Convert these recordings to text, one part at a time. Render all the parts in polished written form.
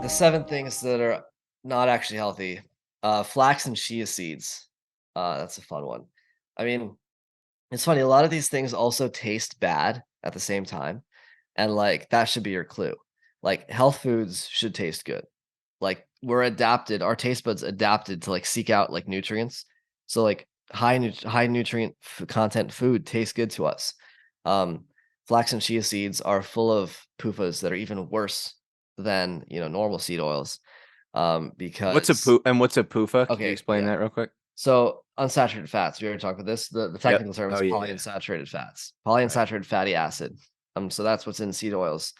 The 7 things that are not actually healthy. Flax and chia seeds. That's a fun one. I mean, it's funny, a lot of these things also taste bad at the same time, and, like, that should be your clue. Like, health foods should taste good. Like, our taste buds adapted to, like, seek out, like, nutrients. So, like, high nutrient content food tastes good to us. Um, Flax and chia seeds are full of PUFAs that are even worse than, normal seed oils, because What's a PUFA? Can you okay, explain yeah. that real quick? So, unsaturated fats, we already talked about this. The Yep. technical term Oh, is yeah, yeah. polyunsaturated fats, Right. polyunsaturated fatty acid. So that's what's in seed oils,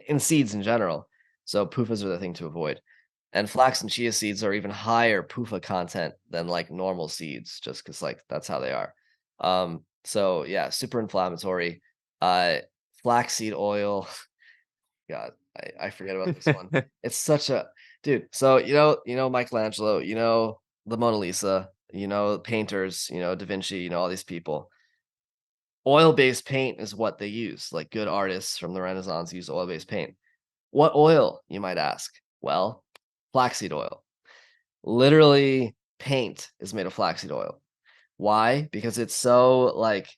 in seeds in general. So PUFAs are the thing to avoid. And flax and chia seeds are even higher PUFA content than like normal seeds, just because like that's how they are. So yeah, super inflammatory. Uh, Flaxseed oil. God, I forget about this one. It's such a dude. So Michelangelo, the Mona Lisa, painters, Da Vinci, all these people. Oil-based paint is what they use. Like good artists from the Renaissance use oil-based paint. What oil, you might ask? Well, flaxseed oil. Literally, paint is made of flaxseed oil. Why? Because it's so like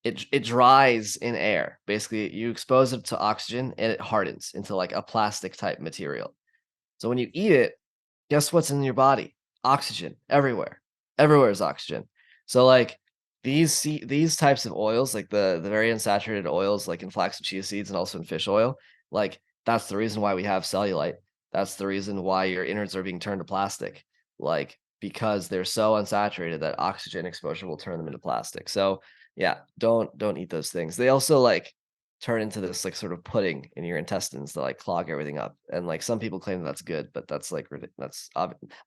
it dries in air. Basically, you expose it to oxygen and it hardens into like a plastic type material. So when you eat it, guess what's in your body? Oxygen everywhere. Everywhere is oxygen. So like these types of oils, like the very unsaturated oils, like in flax and chia seeds and also in fish oil, like that's the reason why we have cellulite. That's the reason why your innards are being turned to plastic. Like because they're so unsaturated that oxygen exposure will turn them into plastic. So yeah, don't eat those things. They also like turn into this like sort of pudding in your intestines to like clog everything up. And like some people claim that's good, but that's like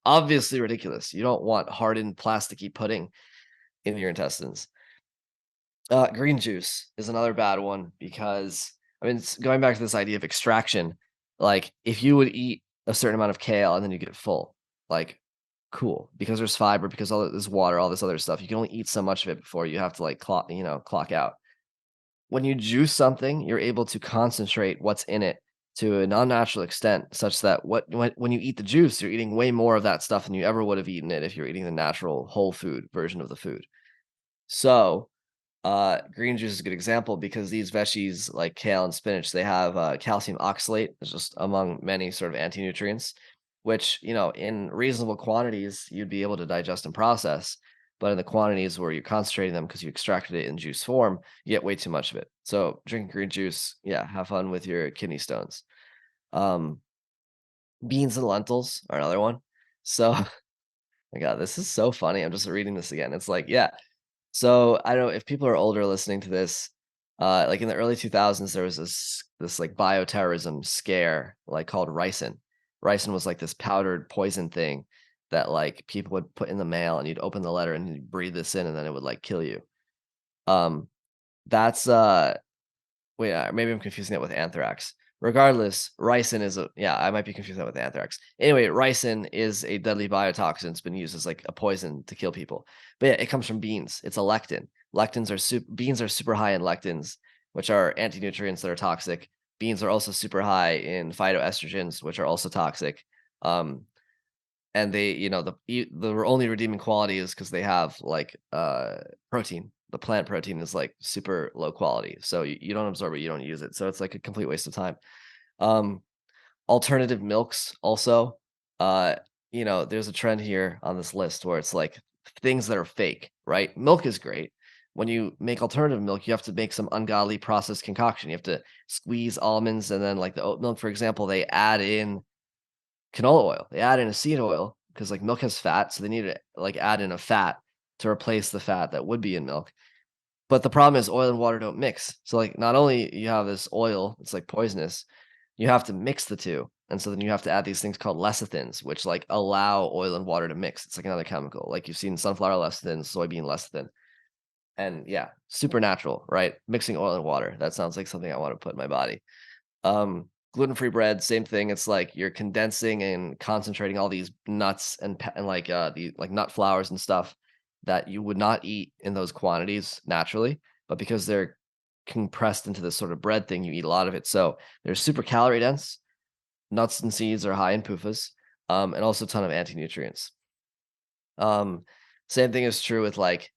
obviously ridiculous. You don't want hardened plasticky pudding in your intestines. Green juice is another bad one because I mean, going back to this idea of extraction, like if you would eat a certain amount of kale and then you get full, like cool, because there's fiber, because all this water, all this other stuff, you can only eat so much of it before you have to like clock out. When you juice something, you're able to concentrate what's in it to an unnatural extent, such that when you eat the juice, you're eating way more of that stuff than you ever would have eaten it if you're eating the natural whole food version of the food. So, green juice is a good example because these veggies like kale and spinach, they have calcium oxalate. It's just among many sort of anti-nutrients, which, in reasonable quantities, you'd be able to digest and process. But in the quantities where you're concentrating them because you extracted it in juice form, you get way too much of it. So drinking green juice, yeah, have fun with your kidney stones. Um, Beans and lentils are another one. So, my God, this is so funny. I'm just reading this again. It's like, yeah, so, I don't know if people are older listening to this, like, in the early 2000s, there was this, like, bioterrorism scare, like, called ricin. Ricin was, like, this powdered poison thing that, like, people would put in the mail, and you'd open the letter, and you'd breathe this in, and then it would, like, kill you. Um, that's, wait, maybe I'm confusing that with anthrax. Regardless, ricin is a yeah, I might be confusing that with anthrax. Anyway, ricin is a deadly biotoxin. It's been used as like a poison to kill people. But yeah, it comes from beans. It's a lectin. Beans are super high in lectins, which are anti-nutrients that are toxic. Beans are also super high in phytoestrogens, which are also toxic. Um, and they, the only redeeming quality is because they have like protein. The plant protein is like super low quality. So you don't absorb it, you don't use it. So it's like a complete waste of time. Um, Alternative milks also. Uh, there's a trend here on this list where it's like things that are fake, right? Milk is great. When you make alternative milk, you have to make some ungodly processed concoction. You have to squeeze almonds and then like the oat milk, for example, they add in canola oil. They add in a seed oil because like milk has fat, so they need to like add in a fat to replace the fat that would be in milk. But the problem is oil and water don't mix. So like not only you have this oil, it's like poisonous, you have to mix the two. And so then you have to add these things called lecithins, which like allow oil and water to mix. It's like another chemical. Like you've seen sunflower lecithin, soybean lecithin. And yeah, supernatural, right? Mixing oil and water. That sounds like something I want to put in my body. Gluten-free bread, same thing. It's like you're condensing and concentrating all these nuts and like the like nut flours and stuff that you would not eat in those quantities naturally, but because they're compressed into this sort of bread thing, you eat a lot of it. So they're super calorie dense. Nuts and seeds are high in PUFAs, and also a ton of anti-nutrients. Um, Same thing is true with like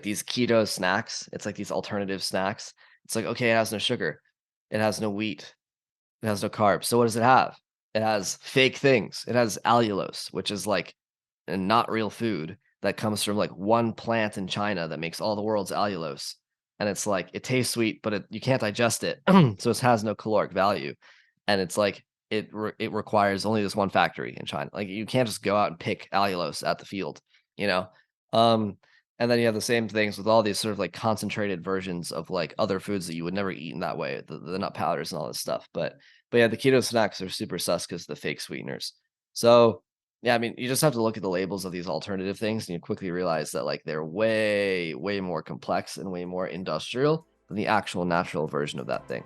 these keto snacks. It's like these alternative snacks. It's like, okay, it has no sugar, it has no wheat, it has no carbs. So what does it have? It has fake things. It has allulose, which is like a not real food that comes from like one plant in China that makes all the world's allulose. And it's like it tastes sweet, but you can't digest it, so it has no caloric value. And it's like it requires only this one factory in China. Like you can't just go out and pick allulose at the field, you know. Um, and then you have the same things with all these sort of like concentrated versions of like other foods that you would never eat in that way, the nut powders and all this stuff. But yeah, the keto snacks are super sus because the fake sweeteners. So yeah, I mean, you just have to look at the labels of these alternative things and you quickly realize that like they're way, way more complex and way more industrial than the actual natural version of that thing.